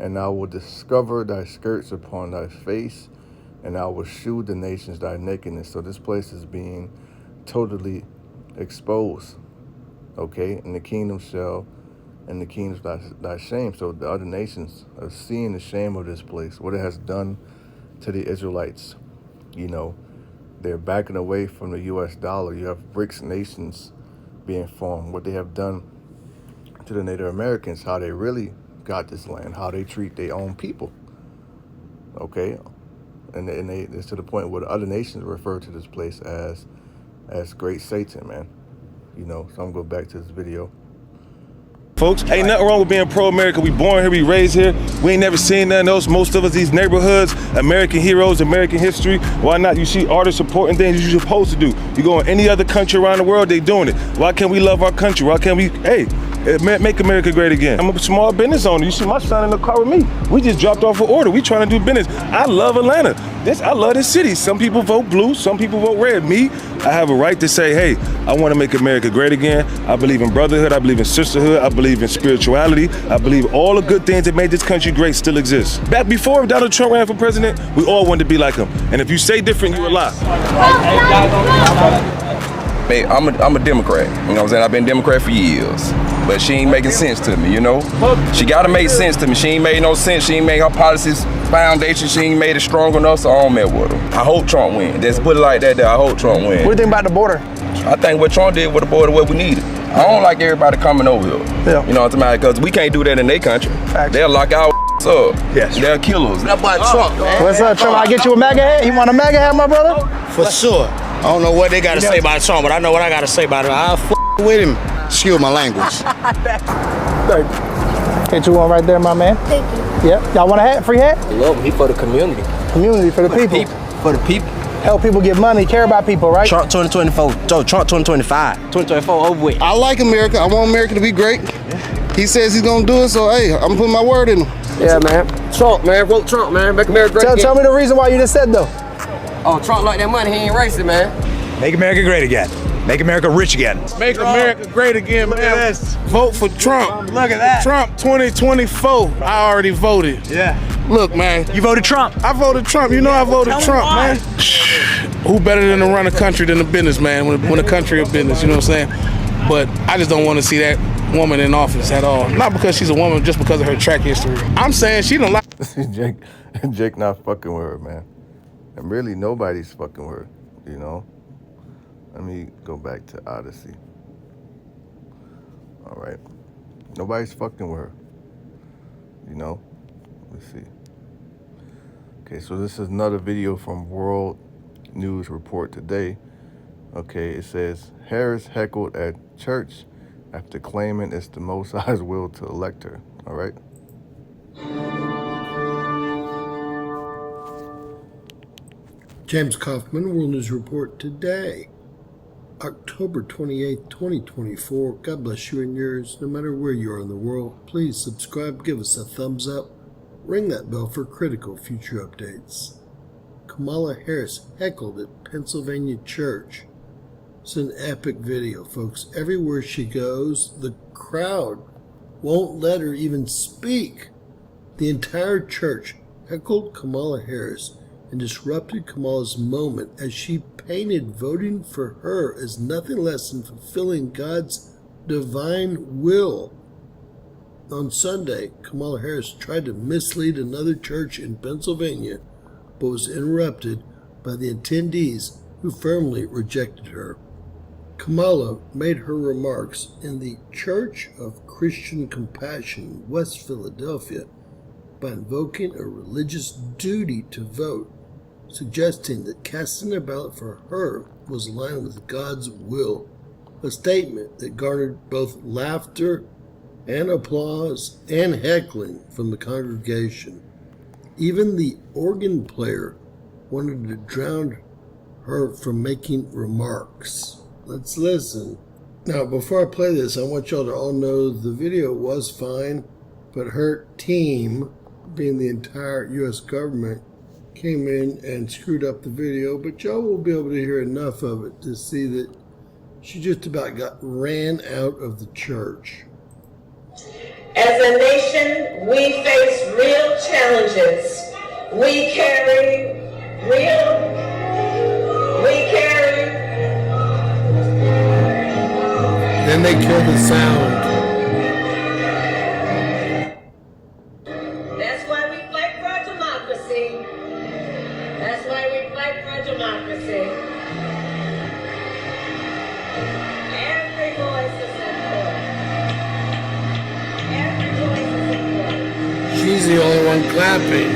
and I will discover thy skirts upon thy face, and I will shew the nations thy nakedness. So this place is being totally exposed, okay? And the kingdom thy shame. So the other nations are seeing the shame of this place, what it has done to the Israelites. They're backing away from the U.S. dollar. You have BRICS nations being formed, what they have done to the Native Americans, how they really got this land, how they treat their own people, okay? And it's to the point where the other nations refer to this place as Great Satan, man. So I'm going to go back to this video. Folks, ain't nothing wrong with being pro-America. We born here, we raised here. We ain't never seen nothing else. Most of us, these neighborhoods, American heroes, American history. Why not? You see artists supporting things you're supposed to do. You go in any other country around the world, they doing it. Why can't we love our country? Why can't we, make America great again? I'm a small business owner. You see my son in the car with me. We just dropped off an order. We trying to do business. I love Atlanta. I love this city. Some people vote blue, some people vote red. Me, I have a right to say, hey, I want to make America great again. I believe in brotherhood. I believe in sisterhood. I believe in spirituality. I believe all the good things that made this country great still exist. Back before Donald Trump ran for president, we all wanted to be like him. And if you say different, you a lie. Hey, I'm a Democrat. You know what I'm saying? I've been Democrat for years. But she ain't making sense to me, She gotta make sense to me. She ain't made no sense. She ain't made her policies foundation. She ain't made it strong enough, so I don't mess with her. I hope Trump win. Just put it like that there. I hope Trump win. What do you think about the border? I think what Trump did with the border, what we needed. I don't like everybody coming over here. Yeah. You know what I'm saying? Because we can't do that in their country. Facts. They'll lock our up. Yes. They'll kill us. That boy Trump, man. What's up, Trump? I get you a MAGA hat? You want a MAGA hat, my brother? For sure. I don't know what they got to say about Trump, but I know what I got to say about him. I'll with him. Excuse my language. Get you one right there, my man. Thank you. Yep. Y'all want a hat? Free hat? I love him. He for the community. Community for the people. For the people. Help people get money, care about people, right? Trump 2024. Trump 2025. 2024 over with. I like America. I want America to be great. He says he's gonna do it, so hey, I'm putting my word in him. Yeah, man. Trump, man. Vote Trump, man. Make America great again. Tell me the reason why you just said though. Oh, Trump like that money. He ain't racist, man. Make America great again. Make America rich again. Make America great again, man. Look at this. Vote for Trump. Look at that. Trump 2024. I already voted. Yeah. Look, man. You voted Trump. I voted Trump. You know I voted Trump, man. Who better than to run a country than a business, man? When a country of business, you know what I'm saying? But I just don't want to see that woman in office at all. Not because she's a woman, just because of her track history. I'm saying she don't like. Jake not fucking with her, man. And really nobody's fucking with her, Let me go back to Odyssey. All right. Nobody's fucking with her. You know? Let's see. Okay, so this is another video from World News Report today. Okay, it says, Harris heckled at church after claiming it's the Most High's will to elect her. All right? James Kaufman, World News Report today, October 28th, 2024. God bless you and yours, no matter where you are in the world. Please subscribe, give us a thumbs up, ring that bell for critical future updates. Kamala Harris heckled at Pennsylvania church. It's an epic video, folks. Everywhere she goes, the crowd won't let her even speak. The entire church heckled Kamala Harris and disrupted Kamala's moment as she painted voting for her as nothing less than fulfilling God's divine will. On Sunday, Kamala Harris tried to mislead another church in Pennsylvania, but was interrupted by the attendees who firmly rejected her. Kamala made her remarks in the Church of Christian Compassion, West Philadelphia, by invoking a religious duty to vote, suggesting that casting a ballot for her was aligned with God's will, a statement that garnered both laughter and applause and heckling from the congregation. Even the organ player wanted to drown her from making remarks. Let's listen. Now, before I play this, I want y'all to all know the video was fine, but her team, being the entire U.S. government, came in and screwed up the video, but y'all will be able to hear enough of it to see that she just about got ran out of the church. As a nation, we face real challenges. We carry. Then they killed the sound. That's why we fight for democracy. That's why we fight for democracy. Every voice is important. Every voice is important. She's the only one clapping.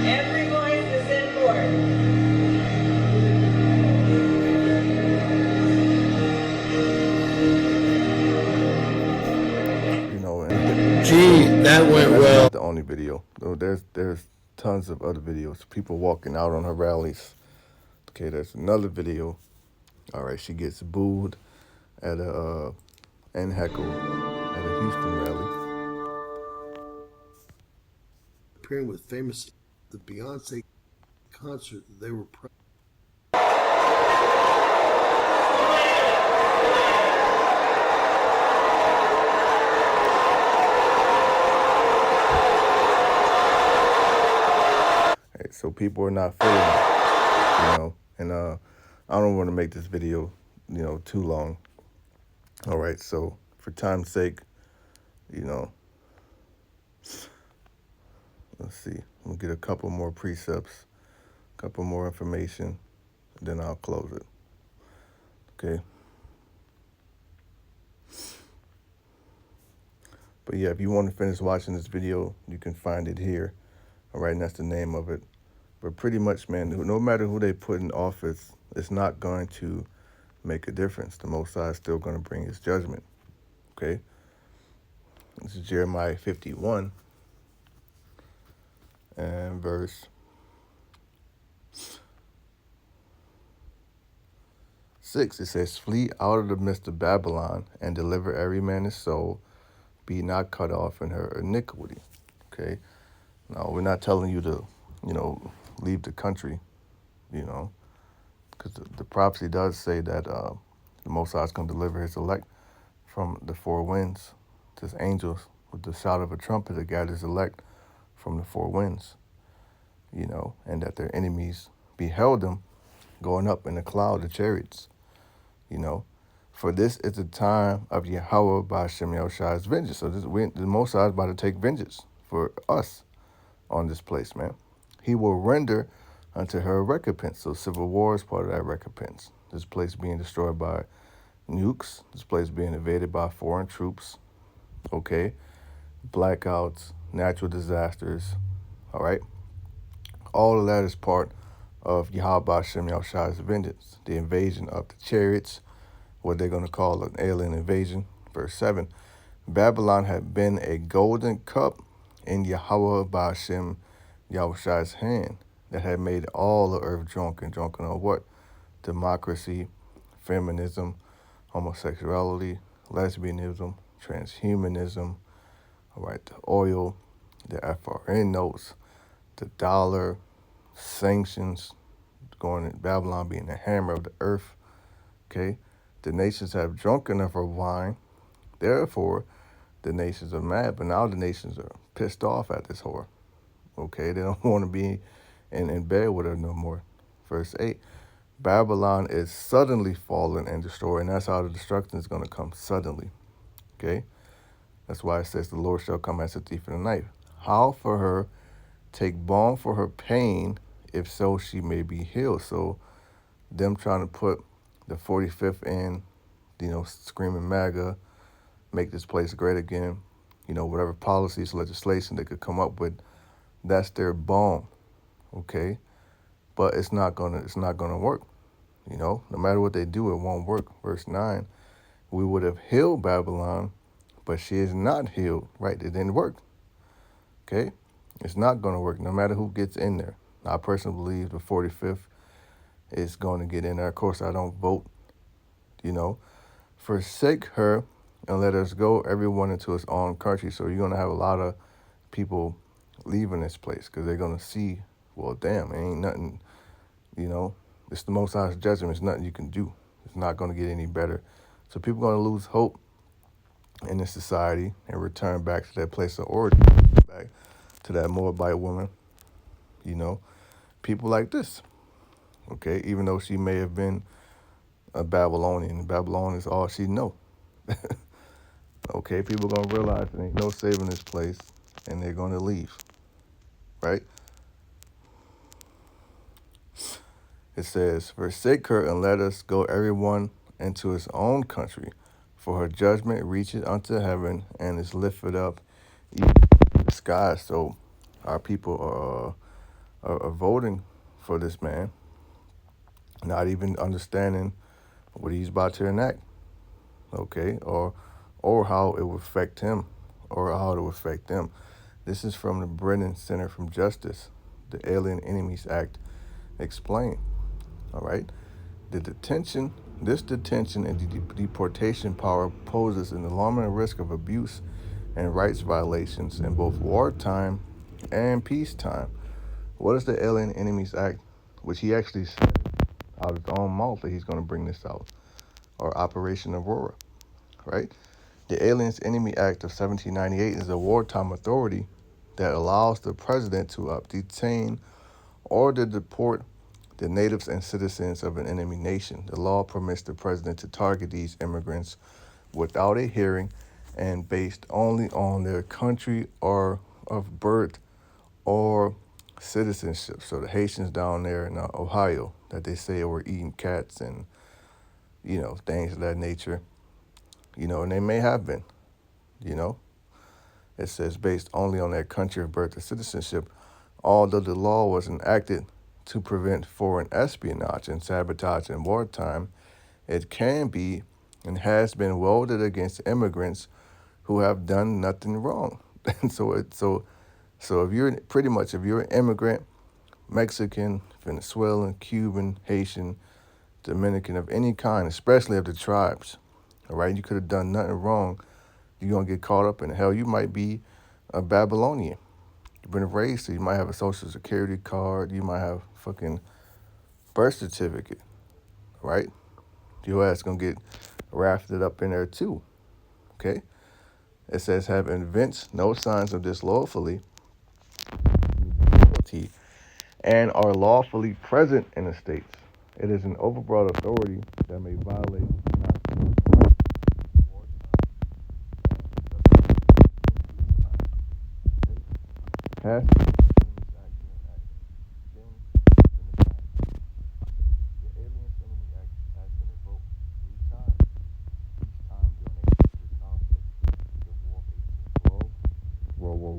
Every voice is important. Gee, that went well. Not the only video. There's tons of other videos. People walking out on her rallies. Okay, there's another video. All right, she gets booed at and heckled at a Houston rally. Appearing with famous the Beyonce concert that they were So people are not feeling it, you know, and I don't want to make this video, you know, too long. All right, so for time's sake, you know, let's see, we'll get a couple more precepts, a couple more information, then I'll close it. Okay. But yeah, if you want to finish watching this video, you can find it here. All right, and that's the name of it. But pretty much, man, no matter who they put in office, it's not going to make a difference. The Most High is still going to bring his judgment, okay? This is Jeremiah 51 and verse 6. It says, flee out of the midst of Babylon and deliver every man his soul. Be not cut off in her iniquity, okay? Now, we're not telling you to, you know, leave the country, you know, because the prophecy does say that the Most High is going to deliver his elect from the four winds. His angels with the shout of a trumpet to gather his elect from the four winds, you know, and that their enemies beheld them going up in a cloud of chariots, you know. For this is the time of Yahweh by Hashem Yahshua's vengeance. So the Most High is about to take vengeance for us on this place, man. He will render unto her recompense. So civil war is part of that recompense. This place being destroyed by nukes, this place being invaded by foreign troops, okay, blackouts, natural disasters, all right? All of that is part of Yahweh Shem Yahshua's vengeance, the invasion of the chariots, what they're going to call an alien invasion. Verse 7, Babylon had been a golden cup in Yahweh Ba'ashem Yahushua's hand that had made all the earth drunken. Drunken on what? Democracy, feminism, homosexuality, lesbianism, transhumanism, all right, the oil, the FRN notes, the dollar, sanctions, going in Babylon being the hammer of the earth, okay? The nations have drunk enough of wine, therefore the nations are mad, but now the nations are pissed off at this whore, okay? They don't want to be in bed with her no more. Verse 8, Babylon is suddenly fallen and destroyed, and that's how the destruction is going to come suddenly, okay? That's why it says the Lord shall come as a thief in the night. How for her take balm for her pain, if so she may be healed. So them trying to put the 45th in, screaming MAGA, make this place great again, whatever policies, legislation they could come up with, that's their balm, okay? But it's not gonna work, no matter what they do, it won't work. Verse 9, we would have healed Babylon, but she is not healed, right? It didn't work, okay? It's not going to work no matter who gets in there. I personally believe the 45th is going to get in there. Of course, I don't vote, Forsake her and let us go, everyone into his own country. So you're going to have a lot of people leaving this place because they're going to see, well, damn, it ain't nothing, it's the Most High's judgment. It's nothing you can do. It's not going to get any better. So people are going to lose hope in this society and return back to their place of origin, back to that Moabite woman, people like this, okay, even though she may have been a Babylonian. Babylon is all she know. Okay, people going to realize there ain't no saving this place, and they're going to leave, right? It says, forsake her and let us go everyone into his own country, for her judgment reaches unto heaven and is lifted up even in the sky. So our people are voting for this man, not even understanding what he's about to enact, okay, or how it will affect him, or how it will affect them. This is from the Brennan Center for Justice, the Alien Enemies Act explained, all right? This detention and deportation power poses an alarming risk of abuse and rights violations in both wartime and peacetime. What is the Alien Enemies Act, which he actually said out of his own mouth that he's going to bring this out, or Operation Aurora, right? The Aliens Enemy Act of 1798 is a wartime authority that allows the president to detain or to deport the natives and citizens of an enemy nation. The law permits the president to target these immigrants without a hearing and based only on their country or of birth or citizenship. So the Haitians down there in Ohio that they say were eating cats and, things of that nature, and they may have been, It says based only on their country of birth or citizenship, although the law was enacted to prevent foreign espionage and sabotage in wartime, it can be and has been wielded against immigrants who have done nothing wrong. And so if you're an immigrant, Mexican, Venezuelan, Cuban, Haitian, Dominican, of any kind, especially of the tribes, all right, you could have done nothing wrong. You're going to get caught up in hell. You might be a Babylonian. You've been raised, so you might have a social security card. You might have a fucking birth certificate, right? Your ass going to get rafted up in there too, okay? It says, have evinced no signs of disloyalty and are lawfully present in the states. It is an overbroad authority that may violate has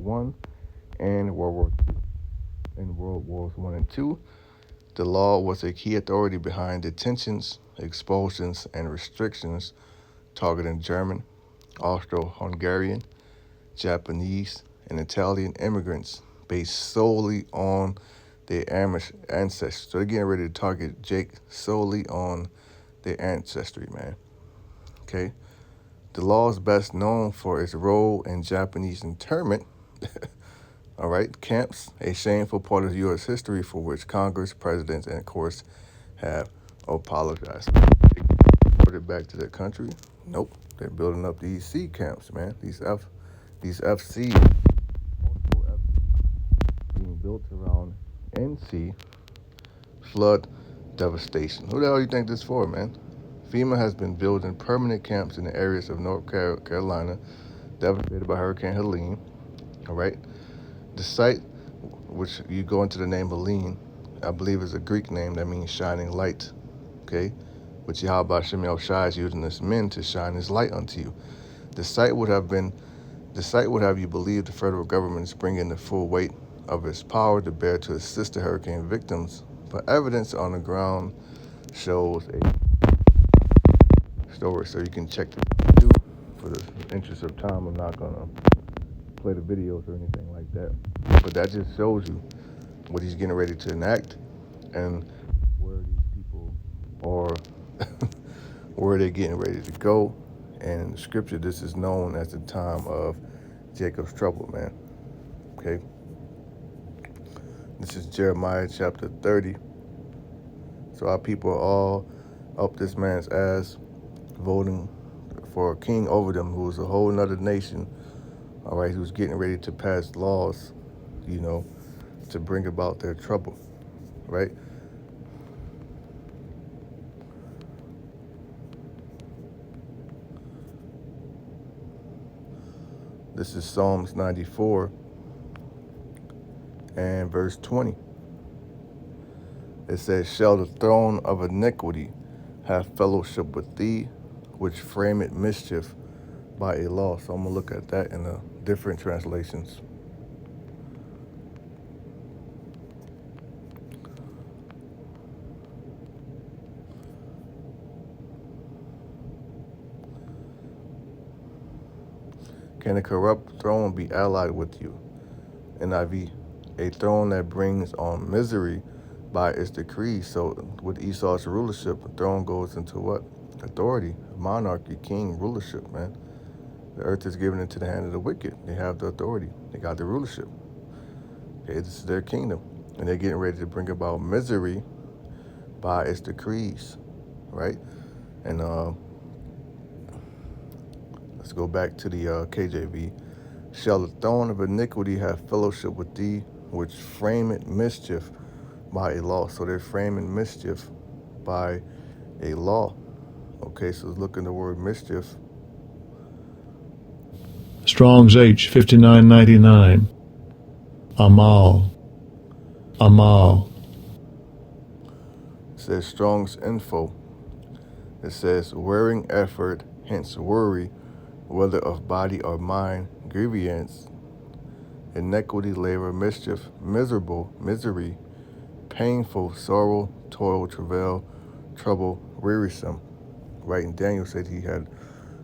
I and World War II. In World Wars I and II, the law was a key authority behind detentions, expulsions, and restrictions targeting German, Austro-Hungarian, Japanese, and Italian immigrants based solely on their Amish ancestry. So they're getting ready to target Jake solely on their ancestry, man. Okay? The law is best known for its role in Japanese internment, all right, camps, a shameful part of U.S. history for which Congress, presidents, and of course have apologized. They put it back to their country? Nope. They're building up these C camps, man. These FC, multiple FC being built around NC, flood devastation. Who the hell do you think this for, man? FEMA has been building permanent camps in the areas of North Carolina devastated by Hurricane Helene. All right. The site, which you go into the name Helene, I believe is a Greek name that means shining light. Okay. Which Yahweh Shem Shai is using this men to shine his light unto you. The site would have you believe the federal government is bringing the full weight of its power to bear to assist the hurricane victims, but evidence on the ground shows a story. So you can check the video. For the interest of time, I'm not gonna play the videos or anything like that. But that just shows you what he's getting ready to enact and where these people are, where they're getting ready to go. And in the scripture, this is known as the time of Jacob's trouble, man. Okay? This is Jeremiah chapter 30. So our people are all up this man's ass, voting for a king over them who is a whole nother nation, all right, who's getting ready to pass laws, you know, to bring about their trouble, right? This is Psalms 94 and verse 20. It says, shall the throne of iniquity have fellowship with thee, which frameth mischief by a law? So I'm going to look at that in the different translations. Can a corrupt throne be allied with you? NIV, a throne that brings on misery by its decrees. So with Esau's rulership, the throne goes into what? Authority, monarchy, king, rulership, man. The earth is given into the hand of the wicked. They have the authority. They got the rulership. Okay, this is their kingdom. And they're getting ready to bring about misery by its decrees, right? And let's go back to the KJV. Shall the throne of iniquity have fellowship with thee, which frameth mischief by a law? So they're framing mischief by a law. Okay, so look in the word mischief. Strong's H 5999. Amal. It says Strong's info. It says wearing effort, hence worry, whether of body or mind, grievance, iniquity, labor, mischief, miserable, misery, painful, sorrow, toil, travail, trouble, wearisome. Right? And Daniel said he had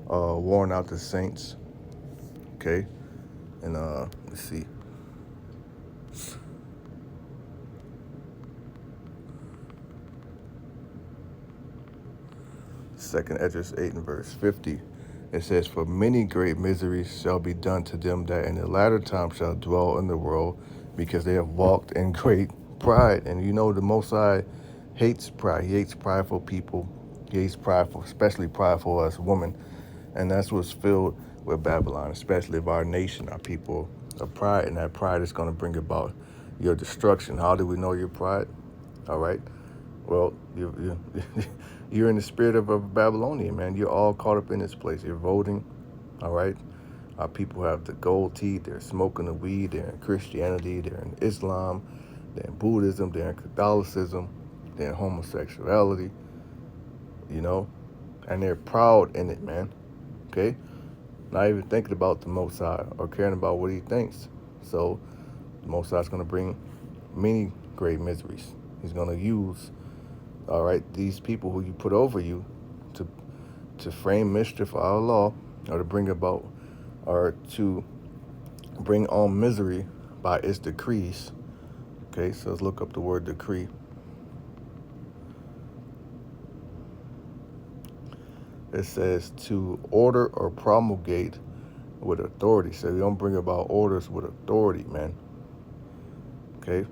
worn out the saints. Okay? And let's see. Second Esdras 8 and verse 50. It says, for many great miseries shall be done to them that in the latter time shall dwell in the world, because they have walked in great pride. And you know the Most High hates pride. He hates prideful people. He hates prideful, especially prideful us women. And that's what's filled with Babylon, especially of our nation, our people of pride. And that pride is going to bring about your destruction. How do we know your pride? All right. Well, you're in the spirit of a Babylonian, man. You're all caught up in this place. You're voting, all right? Our people have the gold teeth. They're smoking the weed. They're in Christianity. They're in Islam. They're in Buddhism. They're in Catholicism. They're in homosexuality, you know? And they're proud in it, man, okay? Not even thinking about the Most High or caring about what he thinks. So the Most High is going to bring many great miseries. He's going to use, all right, these people who you put over you to frame mischief for our law, or to bring about, or to bring on misery by its decrees. Okay, so let's look up the word decree. It says to order or promulgate with authority. So you don't bring about orders with authority, man. Okay.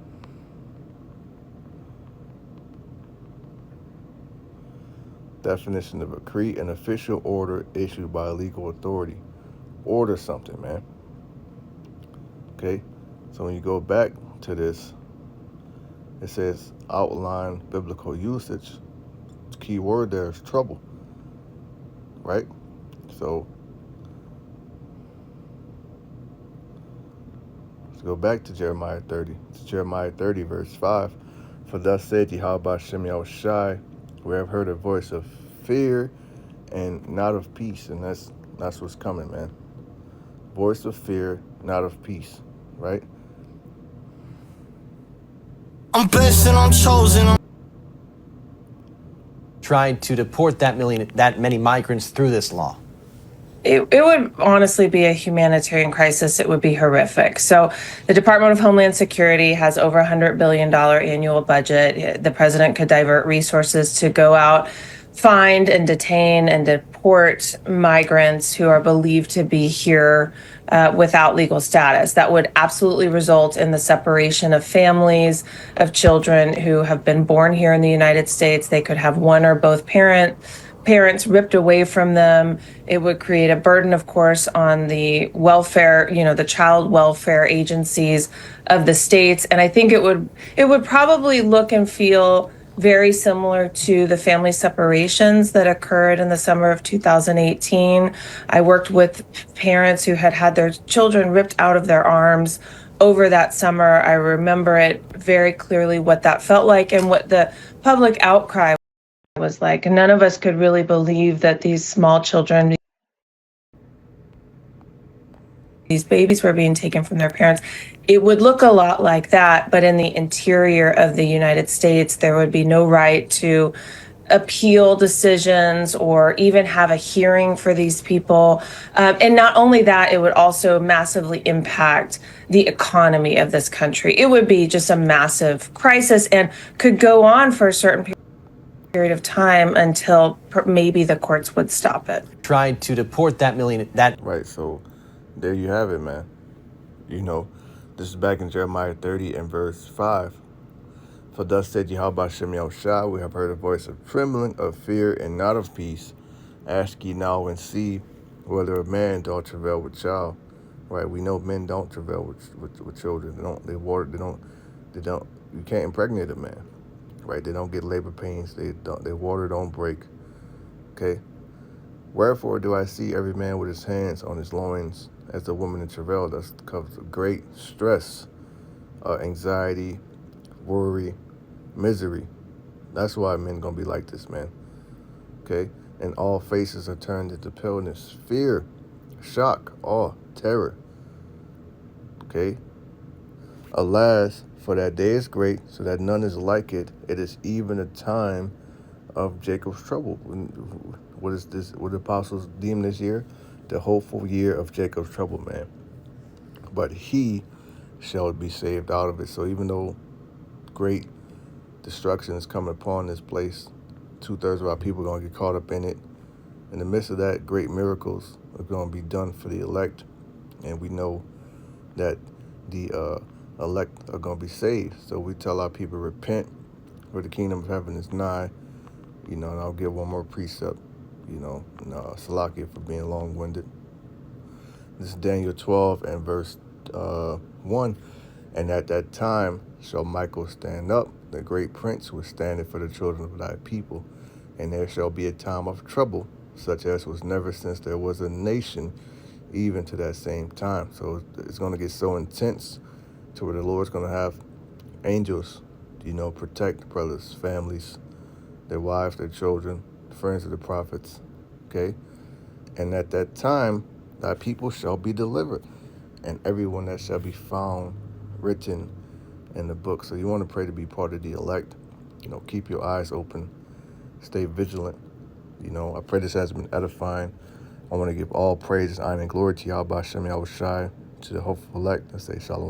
Definition of decree: an official order issued by a legal authority. Order something, man. Okay. So when you go back to this, it says outline biblical usage. The key word there is trouble. Right? So let's go back to Jeremiah 30. It's Jeremiah 30, verse 5. For thus said Yahweh Shem Yahushai, we have heard a voice of fear and not of peace. And that's what's coming, man. Voice of fear, not of peace. Right? I'm blessed and I'm chosen. Tried to deport that many migrants through this law? It would honestly be a humanitarian crisis. It would be horrific. So the Department of Homeland Security has over $100 billion annual budget. The president could divert resources to go out, find and detain and deport migrants who are believed to be here without legal status. That would absolutely result in the separation of families, of children who have been born here in the United States. They could have one or both parents ripped away from them. It would create a burden, of course, on the welfare, the child welfare agencies of the states. And I think it would probably look and feel very similar to the family separations that occurred in the summer of 2018. I worked with parents who had their children ripped out of their arms over that summer. I remember it very clearly, what that felt like and what the public outcry was like. None of us could really believe that these small children, these babies, were being taken from their parents. It would look a lot like that, but in the interior of the United States, there would be no right to appeal decisions or even have a hearing for these people. And not only that, it would also massively impact the economy of this country. It would be just a massive crisis and could go on for a certain period of time until maybe the courts would stop it. Tried to deport that. Right, so there you have it, man. This is back in Jeremiah 30 and verse 5. For thus said Yahweh Shem Yahushai, we have heard a voice of trembling, of fear, and not of peace. Ask ye now and see whether a man doth travail with child. Right, we know men don't travail with children. You can't impregnate a man. Right, they don't get labor pains. Their water don't break. Okay. Wherefore do I see every man with his hands on his loins as a woman in travail? That's causes great stress, anxiety, worry, misery. That's why men gonna be like this, man. Okay, and all faces are turned into paleness, fear, shock, awe, terror. Okay. Alas, for that day is great, so that none is like it. It is even a time of Jacob's trouble. What is this? What the apostles deem this year? The hopeful year of Jacob's trouble, man. But he shall be saved out of it. So even though great destruction is coming upon this place, 2/3 of our people are going to get caught up in it. In the midst of that, great miracles are going to be done for the elect. And we know that the elect are going to be saved. So we tell our people, repent, for the kingdom of heaven is nigh. And I'll give one more precept, Salakia for being long-winded. This is Daniel 12 and verse 1. And at that time shall Michael stand up, the great prince who is standing for the children of thy people. And there shall be a time of trouble, such as was never since there was a nation, even to that same time. So it's going to get so intense to where the Lord's going to have angels, protect brothers, families, their wives, their children, friends of the prophets, okay? And at that time, thy people shall be delivered. and everyone that shall be found written in the book. So you want to pray to be part of the elect. You know, keep your eyes open, stay vigilant. You know, I pray this has been edifying. I want to give all praise, honor, and glory to Yahweh Shem Yahushai, to the hopeful elect, and say shalom.